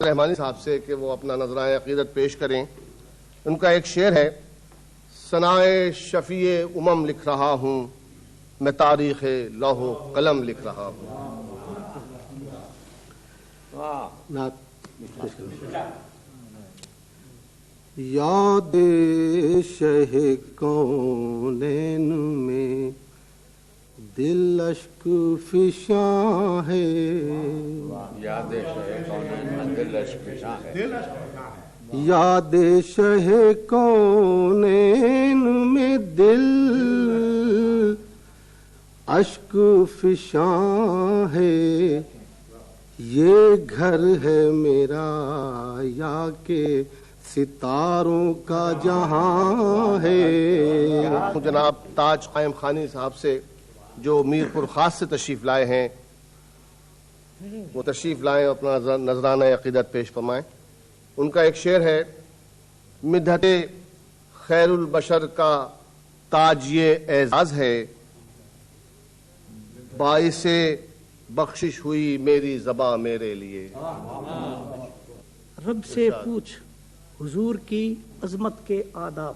رحمانی صاحب سے کہ وہ اپنا نذرانہ عقیدت پیش کریں. ان کا ایک شعر ہے: ثنائے شفیع امم لکھ رہا ہوں، میں تاریخ لوح و قلم لکھ رہا ہوں. یاد شہ کونین میں دل اشک فشاں ہے. یاد شہ کونین میں دل اشک فشاں ہے. یاد شہ کونین میں دل اشک فشاں ہے. یہ گھر ہے میرا یا کہ ستاروں کا جہاں ہے. جناب تاج قائم خانی صاحب سے جو میر پور خاص سے تشریف لائے ہیں، وہ تشریف لائیں اپنا نذرانہ عقیدت پیش فرمائیں. ان کا ایک شعر ہے: مدحت خیر البشر کا تاج یہ اعزاز ہے، باعث بخشش ہوئی میری زباں میرے لیے. رب سے پوچھ حضور کی عظمت کے آداب.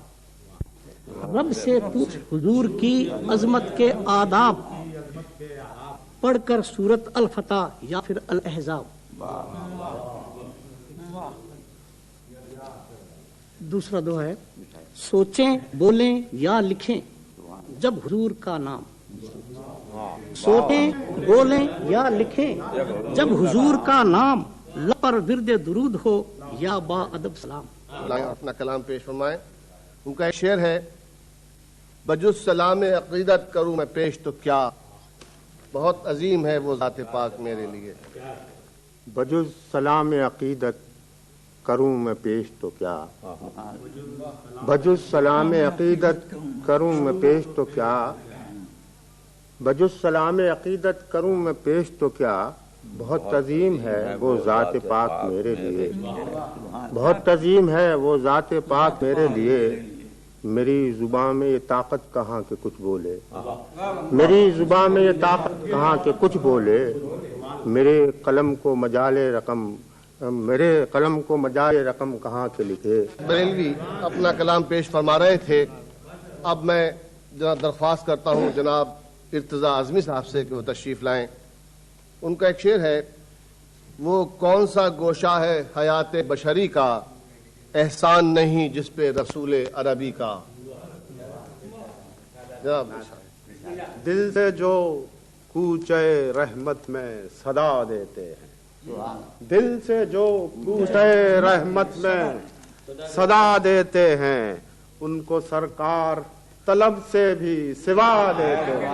رب سے پوچھ حضور کی عظمت کے آداب، پڑھ کر سورت الفتح یا پھر الاحزاب. دوسرا دو ہے: سوچیں بولیں یا لکھیں جب حضور کا نام. سوچیں بولیں یا لکھیں جب حضور کا نام، لب پر ورد درود ہو یا با ادب سلام. اپنا کلام پیش فرمائیں. ان کا ایک شعر ہے: بجز سلام عقیدت کروں میں پیش تو کیا، بہت عظیم ہے وہ ذات پاک میرے لیے. بجز سلام عقیدت کروں میں پیش تو کیا، بجز سلام عقیدت کروں میں پیش تو کیا، بجز سلام عقیدت کروں میں پیش تو کیا. بہت عظیم ہے وہ ذات پاک میرے لیے، بہت عظیم ہے وہ ذات پاک میرے لیے. میری زبان میں یہ طاقت کہاں کہ کچھ بولے، میری زبان میں یہ طاقت کہاں کہ کچھ بولے. میرے قلم کو مجال رقم، میرے قلم کو مجال رقم کہاں کے لکھے. بریلوی اپنا کلام پیش فرما رہے تھے. اب میں جناب درخواست کرتا ہوں جناب ارتضیٰ اعظمی صاحب سے کہ وہ تشریف لائیں. ان کا ایک شعر ہے: وہ کون سا گوشہ ہے حیات بشری کا، احسان نہیں جس پہ رسول عربی کا. دل سے جو کوچے رحمت میں صدا دیتے ہیں، دل سے جو کوچے رحمت میں صدا دیتے ہیں، ان کو سرکار طلب سے بھی سوا دیتے ہیں.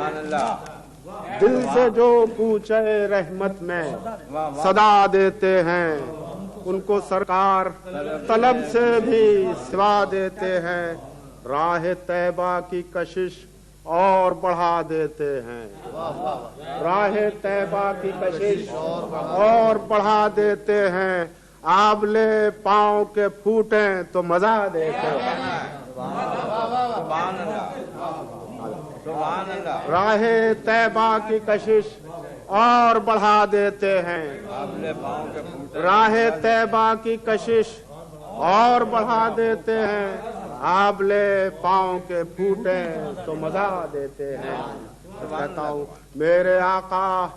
دل سے جو کوچے رحمت میں صدا دیتے ہیں، ان کو سرکار طلب سے بھی سوا دیتے ہیں. راہ طیبہ کی کشش اور بڑھا دیتے ہیں، راہ طیبہ کی کشش اور بڑھا دیتے ہیں. آبلے پاؤں کے پھوٹیں تو مزہ دیتے ہیں. راہ طیبہ کی کشش اور بڑھا دیتے ہیں، راہ طیبہ کی کشش اور بڑھا دیتے ہیں. آبلے پاؤں کے پھوٹے تو مزہ دیتے ہیں. کہتا ہوں میرے آقا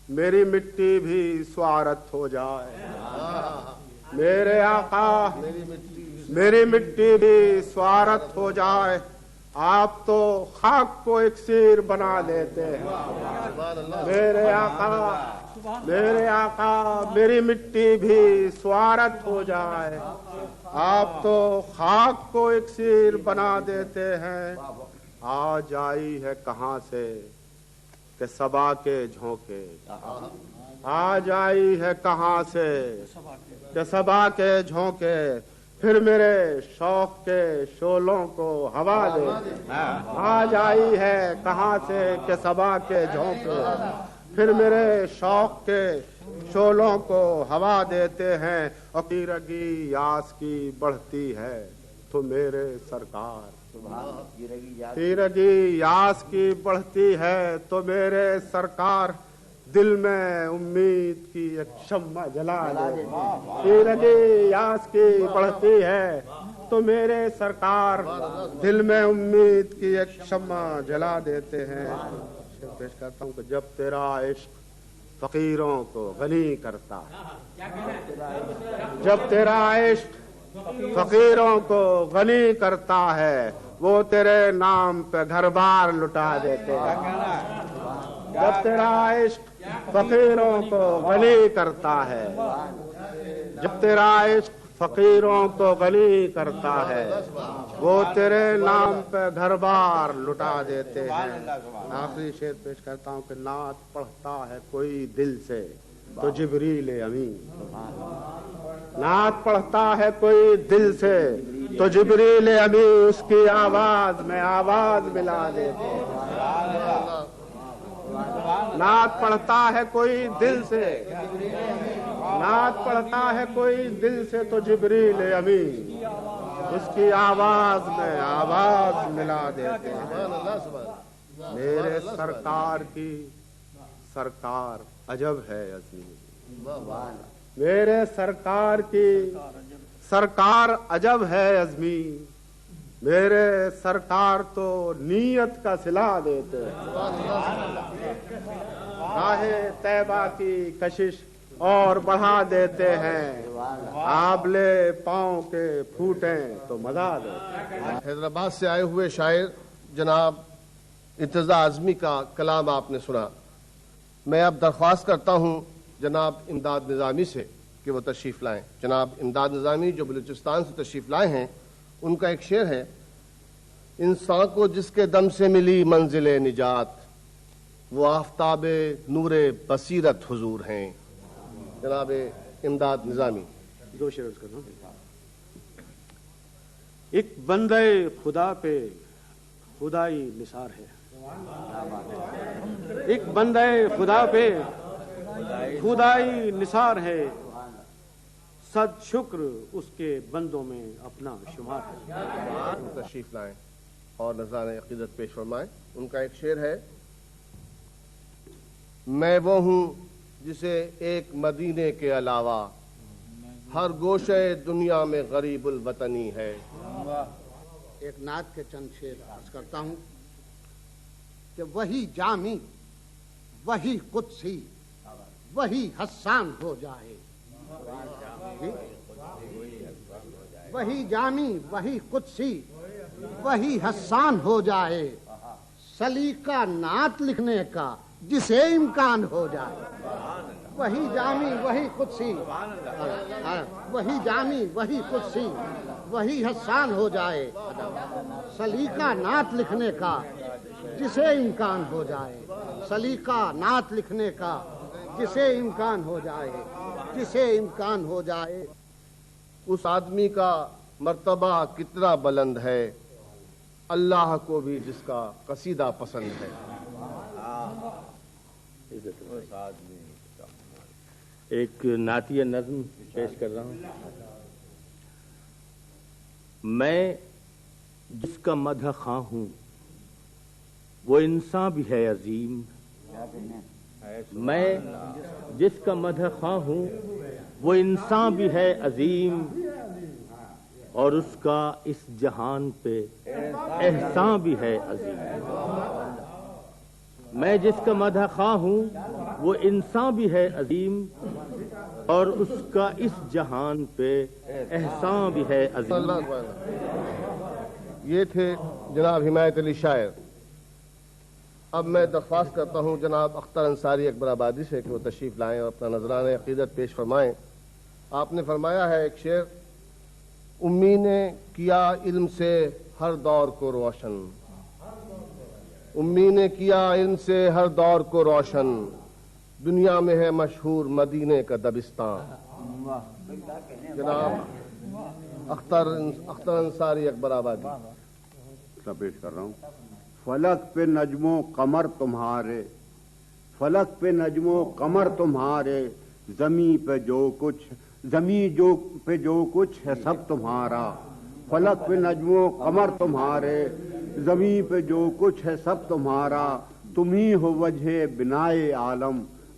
میری مٹی بھی سوارت ہو جائے، میرے آقا میری مٹی بھی سوارت ہو جائے. آپ تو خاک کو اکسیر بنا دیتے ہیں. میرے آقا میری مٹی بھی سوارت ہو جائے. آپ تو خاک کو اکسیر بنا دیتے ہیں. آج آئی ہے کہاں سے کہ صبا کے جھونکے، آج آئی ہے کہاں سے کہ صبا کے جھونکے. پھر میرے شوق کے شولوں کو ہوا دے. آج آئی ہے کہاں سے کہ صبا کے جھونکے. پھر میرے شوق کے شولوں کو ہوا دیتے ہیں. اور رگی یاس کی بڑھتی ہے تو میرے سرکار، رگی یاس کی بڑھتی ہے تو میرے سرکار دل میں امید کی ایک شمع جلا دے، تیرگی یاس کی پڑھتی ہے تو میرے سرکار دل میں امید کی ایک شمع جلا دیتے ہیں۔ پیش کرتا ہوں کہ جب تیرا عشق فقیروں کو غنی کرتا ہے، جب تیرا عشق فقیروں کو غنی کرتا ہے، وہ تیرے نام پہ گھر بار لٹا دیتے ہیں۔ جب تیرا عشق فقیروں کو غنی کرتا ہے، جب تیرا عشق فقیروں کو غنی کرتا ہے، وہ تیرے نام پہ گھر بار لٹا دیتے ہیں۔ آخری شعر پیش کرتا ہوں کہ نعت پڑھتا ہے کوئی دل سے تو جبریل امین، نعت پڑھتا ہے کوئی دل سے تو جبریل امین اس کی آواز میں آواز ملا دیتے ہیں۔ نعت پڑھتا ہے کوئی دل سے، نعت پڑھتا ہے کوئی دل سے تو جبریل امین اس کی آواز میں آواز ملا دیتے ہیں۔ میرے سرکار کی سرکار عجب ہے عظیم، میرے سرکار کی سرکار عجب ہے عظیم، میرے سرکار تو نیت کا صلہ دیتے ہیں۔ راہ طیبہ کی کشش اور بڑھا دیتے ہیں، آبلے پاؤں کے پھوٹیں تو مزہ دیتے ہیں۔ حیدرآباد سے آئے ہوئے شاعر جناب ارتضیٰ اعظمی کا کلام آپ نے سنا۔ میں اب درخواست کرتا ہوں جناب امداد نظامی سے کہ وہ تشریف لائیں۔ جناب امداد نظامی جو بلوچستان سے تشریف لائے ہیں، ان کا ایک شعر ہے: انسان کو جس کے دم سے ملی منزل نجات، وہ آفتاب نور بصیرت حضور ہیں۔ جناب امداد نظامی۔ دو شعر کر رہا ہوں۔ ایک بندے خدا پہ خدائی نثار ہے، ایک بندے خدا پہ خدائی نثار ہے، صد شکر اس کے بندوں میں اپنا شمار ہے۔ تشریف لائیں اور نذرانۂ عقیدت پیش فرمائیں۔ ان کا ایک شعر ہے: میں وہ ہوں جسے ایک مدینے کے علاوہ ہر گوشے دنیا میں غریب الوطنی ہے۔ ایک نعت کے چند شعر عرض کرتا ہوں کہ وہی جامی وہی قدسی وہی حسان ہو جائے، وہی جامی وہی قدسی وہی حسان ہو جائے، سلیقہ نعت لکھنے کا جسے امکان ہو جائے۔ وہی جامی وہی قدسی، وہی جامی وہی قدسی وہی حسان ہو جائے، سلیقہ نعت لکھنے کا جسے امکان ہو جائے، سلیقہ نعت لکھنے کا جسے امکان ہو جائے، جسے امکان ہو جائے۔ اس آدمی کا مرتبہ کتنا بلند ہے، اللہ کو بھی جس کا قصیدہ پسند ہے۔ ایک نعتیہ نظم پیش کر رہا ہوں۔ میں جس کا مدح خواہ ہوں وہ انسان بھی ہے عظیم، میں جس کا مدح خواہ ہوں وہ انسان بھی ہے عظیم، اور اس کا اس جہان پہ احسان بھی ہے عظیم۔ میں جس کا مدح خواہ ہوں وہ انسان بھی ہے عظیم، اور اس کا اس جہان پہ احسان بھی ہے عظیم۔ یہ تھے جناب حمایت علی شاعر۔ اب میں درخواست کرتا ہوں جناب اختر انصاری اکبر آبادی سے کہ وہ تشریف لائیں اور اپنا نذرانۂ عقیدت پیش فرمائیں۔ آپ نے فرمایا ہے ایک شعر: امی نے کیا علم سے ہر دور کو روشن، امی نے کیا علم سے ہر دور کو روشن، دنیا میں ہے مشہور مدینے کا دبستان۔ جناب اختر انصاری اکبر آبادی۔ پیش کر رہا ہوں۔ فلک پہ نجم و قمر تمہارے، فلک پہ نجم و قمر تمہارے، زمین پہ جو کچھ ہے سب تمہارا، فلک پہ نجم و قمر تمہارے، زمین پہ جو کچھ ہے سب تمہارا، تم ہی ہو وجہ بنائے عالم،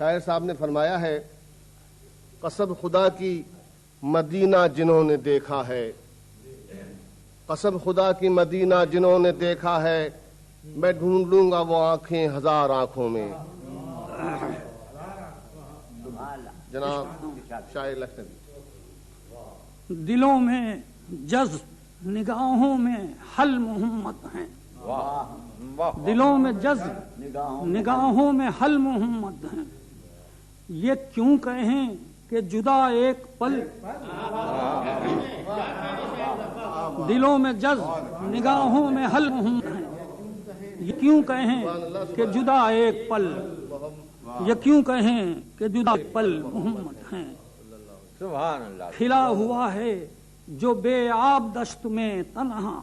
شاعر صاحب نے فرمایا ہے، قسم خدا کی مدینہ جنہوں نے دیکھا ہے، قسم خدا کی مدینہ جنہوں نے دیکھا ہے، میں ڈھونڈ لوں گا وہ آنکھیں ہزار آنکھوں میں۔ جناب شاعر لکھنوی۔ دلوں میں جذب نگاہوں میں حل محمد ہیں، دلوں میں جذب نگاہوں میں حل محمد ہیں، یہ کیوں کہیں کہ جدا ایک پل، دلوں میں جذب نگاہوں میں حل محمد ہیں، یہ کیوں کہیں کہ جدا ایک پل، یہ کیوں کہیں کہ جدا ایک پل محمد ہیں۔ سبحان اللہ۔ کھلا ہوا ہے جو بے آب دشت میں تنہا،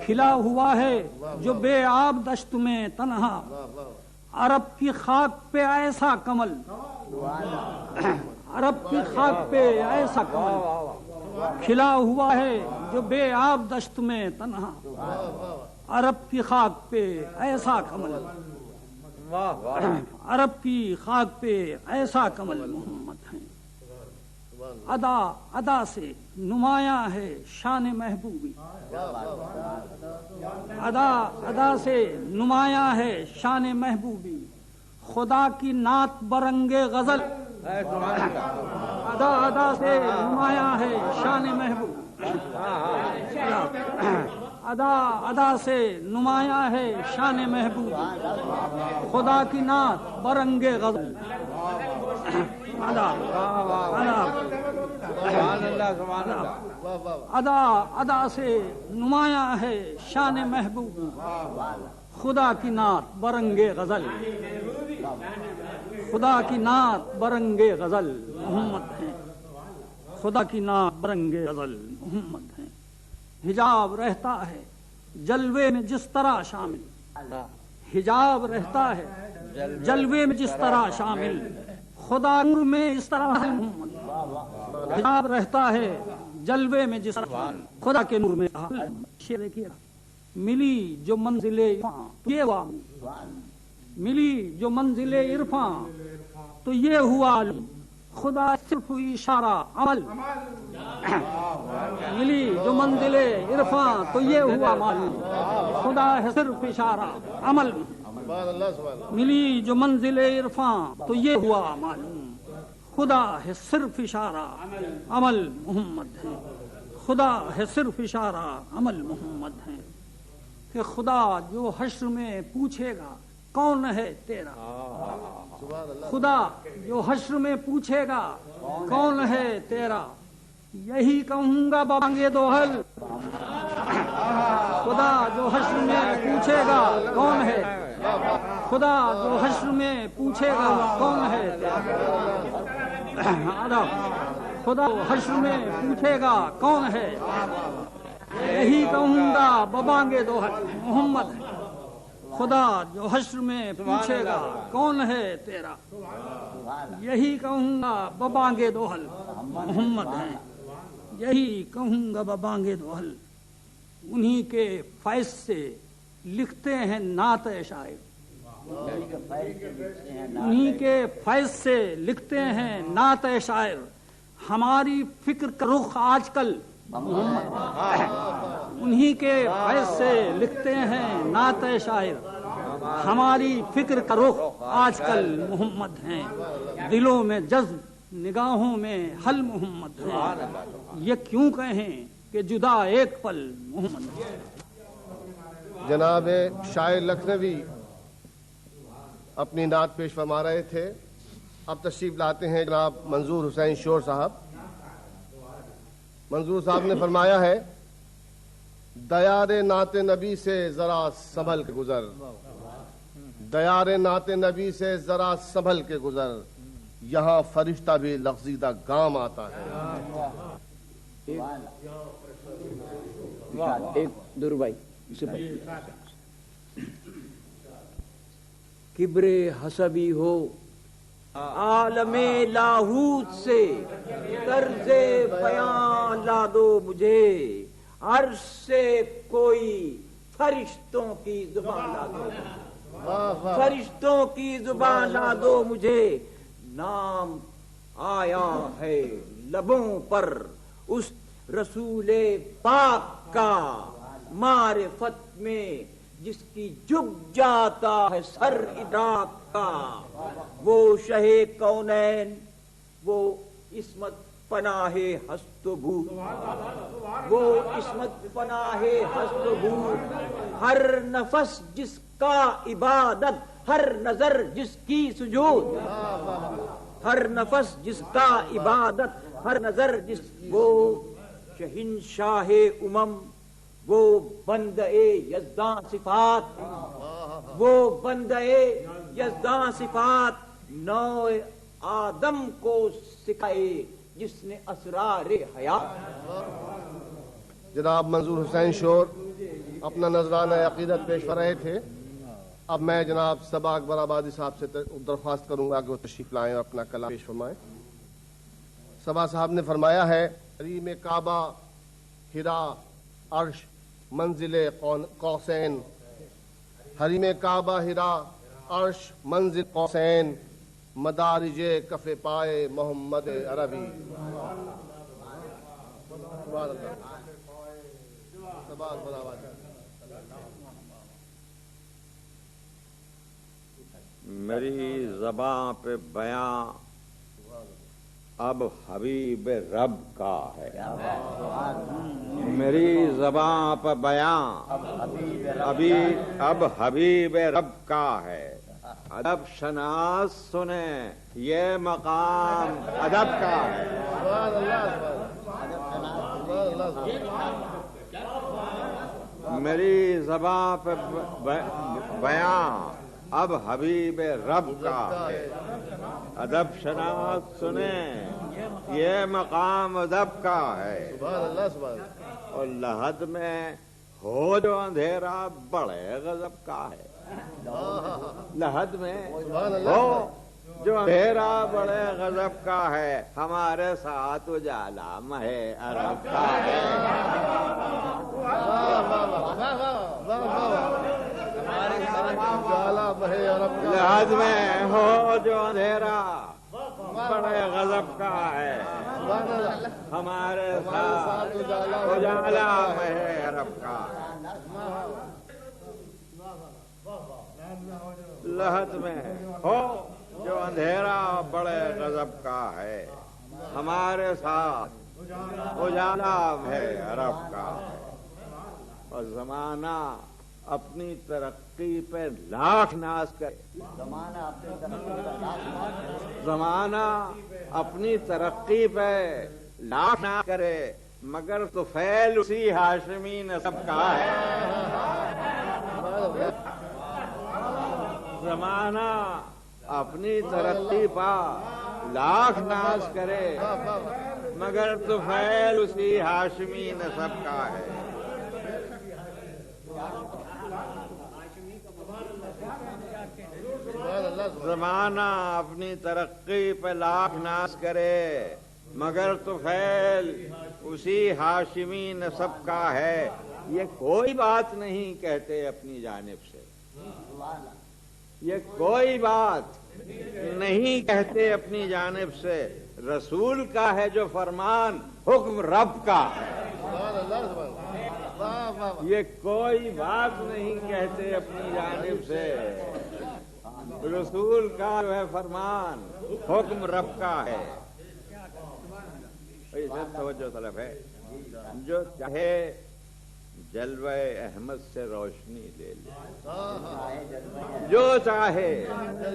کھلا ہوا ہے جو بے آب دشت میں تنہا، عرب کی خاک پہ ایسا کمل، عرب کی خاک پہ ایسا کمل، کھلا ہوا ہے جو بے آب دشت میں تنہا، عرب کی خاک پہ ایسا کمل، عرب کی خاک پہ ایسا کمل محمد ہیں۔ ادا ادا سے نمایاں ہے شان محبوبی، ادا ادا سے نمایاں ہے شان محبوبی، خدا کی نعت برنگ غزل، ادا ادا سے نمایاں ہے شان محبوبی، ادا ادا سے نمایاں ہے شان محبوبی، خدا کی نعت برنگ غزل، ادا ادا ادا سے نمایاں ہے شان محبوب، خدا کی نعت برنگ غزل، خدا کی نعت برنگ غزل محمد ہیں، خدا کی نعت برنگ غزل محمد ہیں۔ حجاب رہتا ہے جلوے میں جس طرح شامل، حجاب رہتا ہے جلوے میں جس طرح شامل، خدا نور میں اس طرح محمد، حجاب رہتا ہے جلوے میں جس طرح خدا کے نور میں، شعر کیا ملی جو منزل عرفاں یہ ہوا، ملی جو منزل عرفاں تو یہ ہوا، خدا صرف اشارہ عمل، ملی جو منزل عرفاں تو یہ ہوا معلوم، خدا ہے صرف اشارہ عمل، ملی جو منزل عرفاں تو یہ ہوا معلوم، خدا ہے صرف اشارہ عمل محمد ہے، خدا ہے صرف اشارہ عمل محمد ہے، کہ خدا جو حشر میں پوچھے گا کون ہے تیرا، خدا جو حشر میں پوچھے گا کون ہے تیرا، یہی کہوں گا بانگے دوحل، خدا جو حشر میں پوچھے گا کون ہے، خدا جو حشر میں پوچھے گا کون ہے تیرا، خدا حشر میں پوچھے گا کون ہے، یہی کہوں گا ببانگے دوحل محمد ہے، خدا جو حشر میں پوچھے گا کون ہے تیرا، یہی کہوں گا ببانگے دوحل محمد ہے، یہی کہوں گا ببانگے دوحل، انہی کے فیض سے لکھتے ہیں نعت شاعر، انہی کے فیض سے لکھتے ہیں نعت شاعر، ہماری فکر کا رخ آج کل انہی کے فیض سے لکھتے ہیں نعت شاعر، ہماری فکر کا رخ آج کل محمد ہیں، دلوں میں جذب نگاہوں میں حل محمد ہیں، یہ کیوں کہیں کہ جدا ایک پل محمد ہیں۔ جناب شاعر لکھنوی اپنی نعت پیش فرما رہے تھے، اب تشریف لاتے ہیں جناب منظور حسین شور صاحب۔ منظور صاحب نے فرمایا ہے، دیار نعت نبی سے ذرا سنبھل کے گزر، دیار نعت نبی سے ذرا سنبھل کے گزر، یہاں فرشتہ بھی لغزیدہ گام آتا ہے۔ ایک دربائی کبر حسبی ہو عالم لاہوت سے، طرز بیان لا دو مجھے، عرش سے کوئی فرشتوں کی زبان لا دو، فرشتوں کی زبان لا دو مجھے، نام آیا ہے لبوں پر اس رسول پاک کا، معرفت میں جس کی جھک جاتا ہے سر ادراک کا، وہ شہ کونین، وہ عصمت پناہ ہست و بود، وہ عصمت پناہ ہست و بود، ہر نفس جس کا عبادت، ہر نظر جس کی سجود، ہر نفس جس کا عبادت، ہر نظر جس، وہ شہنشاہ امم، وہ بندے یزداں صفات، وہ بندے یزداں صفات، نوع آدم کو سکھائے جس نے اسرار حیات۔ جناب منظور حسین شور اپنا نذرانہ عقیدت پیش کر رہے تھے۔ اب میں جناب صبا اکبر آبادی صاحب سے درخواست کروں گا کہ وہ تشریف لائیں اور اپنا کلام پیش فرمائیں۔ صبا صاحب نے فرمایا ہے، حریم کعبہ، ہرا، عرش، منزل قوسین، حریم کعبہ، ہرا، عرش، منزل قوسین، مدارج کف پائے محمد عربی۔ سبحان اللہ۔ صبا اکبر آبادی۔ میری زباں پہ بیاں اب حبیب رب کا ہے، میری زباں پہ بیاں اب حبیب رب کا ہے، ادب شناس سنیں یہ مقام ادب کا ہے، میری زباں پہ بیاں اب حبیب رب کا ہے، ادب شناس سنیں یہ مقام ادب کا ہے، اور لحد میں ہو جو اندھیرا بڑے غضب کا ہے، لحد میں ہو جو اندھیرا بڑے غضب کا ہے، ہمارے ساتھ اجالا مہ عرب کا ہے، لحد میں ہو جو اندھیرا بڑے غضب کا ہے، ہمارے ساتھ اجالا مہ عرب کا ہے، لحد میں ہو جو اندھیرا بڑے غضب کا ہے، ہمارے ساتھ اجالا ہے عرب کا ہے، اور زمانہ اپنی ترقی پہ لاکھ ناز کرے، زمانہ اپنی ترقی پہ لاکھ ناز کرے، مگر طفیل اسی ہاشمی نسب کا ہے، زمانہ اپنی ترقی پا لاکھ ناز کرے، مگر طفیل اسی ہاشمی نسب کا ہے، زمانہ اپنی ترقی پہ لاکھ ناز کرے، مگر طفیل اسی ہاشمی نسب کا ہے، یہ کوئی بات نہیں کہتے اپنی جانب سے، یہ کوئی بات نہیں کہتے اپنی جانب سے، رسول کا ہے جو فرمان، حکم رب کا ہے، یہ کوئی بات نہیں کہتے اپنی جانب سے، رسول کا جو ہے فرمان، حکم رب کا ہے، توجہ طلب ہے، جو چاہے جلوہ احمد سے روشنی لے لے، جو چاہے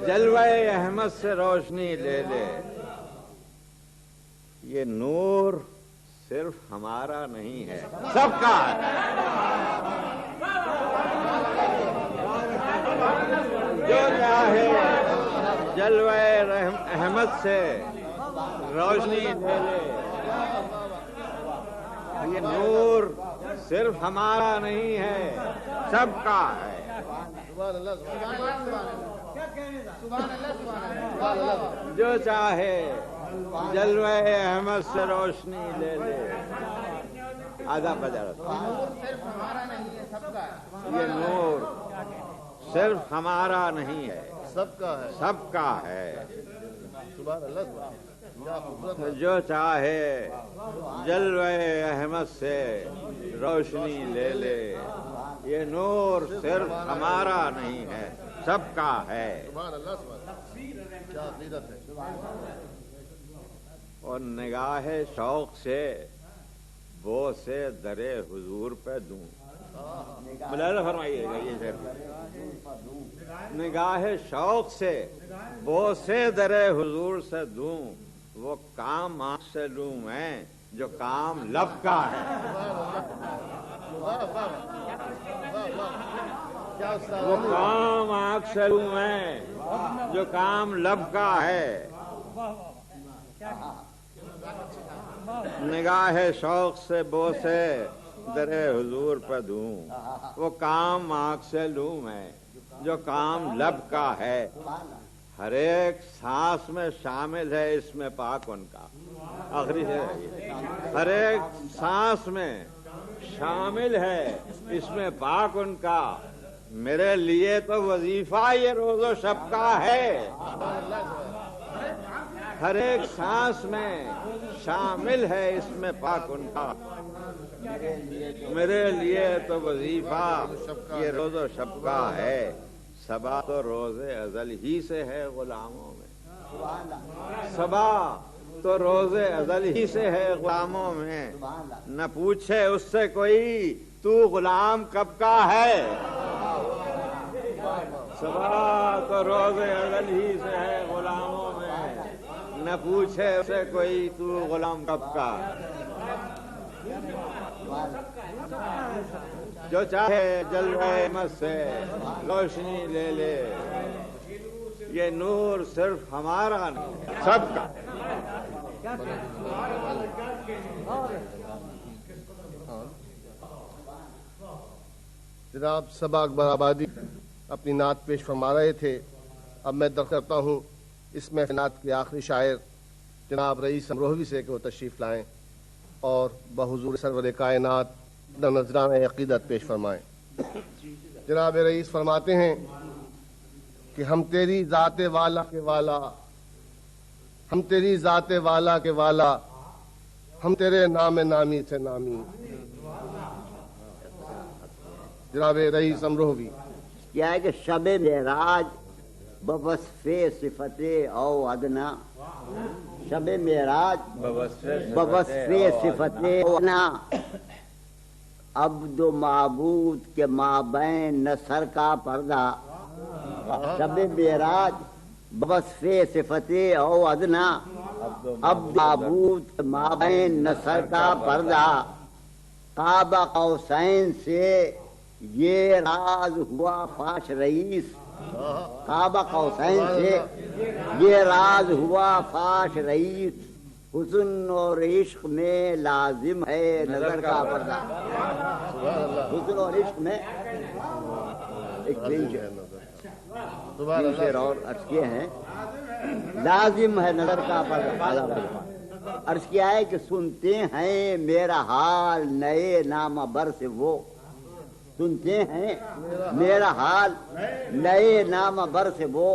جلوہ احمد سے روشنی لے لے، یہ نور صرف ہمارا نہیں ہے، سب کا ہے، جو چاہے جلوہ احمد سے روشنی لے لے، یہ نور صرف ہمارا نہیں ہے، سب کا ہے، جو چاہے جلوہ احمد سے روشنی لے لے، آدھا بجا، یہ نور صرف ہمارا نہیں ہے، سب کا ہے، سب کا ہے۔ سبحان اللہ، سبحان اللہ، کیا خوبصورت ہے۔ جو چاہے جلوہ احمد سے روشنی لے لے، یہ نور صرف ہمارا نہیں ہے، سب کا ہے۔ سبحان اللہ، سبحان اللہ، کیا عقیدت ہے۔ اور نگاہ شوق سے وہ سے درے حضور پہ دوں، ملاحظہ فرمائیے گا یہ شعر، نگاہ شوق سے وہ سے درے حضور سے دوں، وہ کام آنکھ سے لوں میں جو کام لب کا ہے۔ وہ کام آنکھ سے لوں میں جو کام لب کا ہے، نگاہ شوق سے بوسے درے حضور پہ دوں، وہ کام آنکھ سے لوں میں جو کام لب کا ہے، ہر ایک سانس میں شامل ہے اس میں پاک ان کا۔ آخری ہے، ہر ایک سانس میں شامل ہے اس میں پاک ان کا، میرے لیے تو وظیفہ یہ روز و شب کا ہے۔ ہر ایک سانس میں شامل ہے اس میں پاک ان کا، میرے لیے تو وظیفہ یہ روز و شب کا ہے، صبا تو روز ازل ہی سے ہے غلاموں میں، صبا تو روز ازل ہی سے ہے غلاموں میں، نہ پوچھے اس سے کوئی تو غلام کب کا ہے، صبا تو روز ازل ہی سے ہے غلاموں میں، نہ پوچھے اس سے کوئی تو غلام کب کا، جو چاہے جلوہ احمد سے روشنی لے لے، یہ نور صرف ہمارا نہیں سب کا۔ جناب صبا اکبر آبادی اپنی نعت پیش فرما رہے تھے۔ اب میں درخواست کرتا ہوں اس میں نعت کے آخری شاعر جناب رئیس امروہوی سے کہ وہ تشریف لائیں اور بحضور سرور کائنات نذرانہ عقیدت پیش فرمائیں۔ جناب رئیس فرماتے ہیں کہ ہم تیری ذات والا کے والا، ہم تیری ذات والا کے والا، ہم تیرے نام نامی سے نامی۔ جناب رئیس امروہوی کیا ہے کہ شب معراج بوصف صفت او ادنا، شب معراج بوصف صفت او ادنا، عبد و معبود کے مابین نہ سر کا پردہ، شب معراج بوصف صفت او ادنا، عبد معبود کے مابین نہ سر کا پردہ، قاب قوسین سے یہ راز ہوا فاش رئیس، قاب قوسین سے یہ راز ہوا فاش رئیس، حسن اور عشق میں لازم ہے نظر کا پردہ، حسن اور عشق میں ایک شعر اور عرض کیے ہیں، لازم ہے نظر کا پردہ۔ عرض کیا ہے کہ سنتے ہیں میرا حال نئے نام بر سے وہ، سنتے ہیں میرا حال نئے نام بر سے وہ،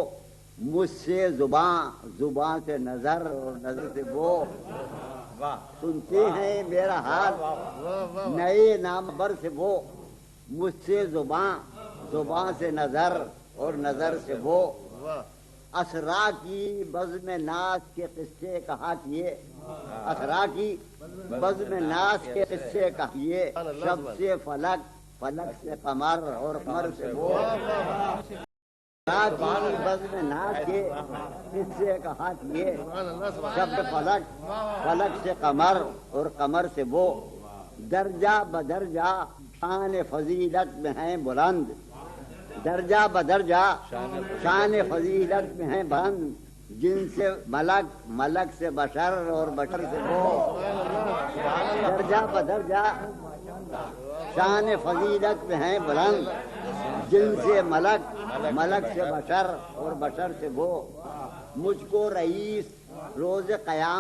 مجھ سے زبان، زبان سے نظر اور نظر سے وہ، سنتے ہیں میرا حال نئے نام بر سے وہ، مجھ سے زبان، زبان سے نظر اور نظر سے وہ، اسرا کی بزم ناز کے قصے کہا کیے، اسرا کی بزم ناز کے قصے کہیے، شب سے فلک، فلک سے قمر اور قمر سے وہ، بزم ناز کے قصے کہا کیے، شب فلک، فلک سے قمر اور قمر سے وہ، درجہ بدرجہ شان فضیلت میں ہیں بلند، درجہ بدرجہ شان فضیلت میں ہیں بلند، جن سے ملک، ملک سے بشر اور بشر سے وہ، درجہ بدرجہ شان فضیلت میں ہیں بلند، جن سے ملک، ملک سے بشر اور بشر سے وہ، مجھ کو رئیس روز قیام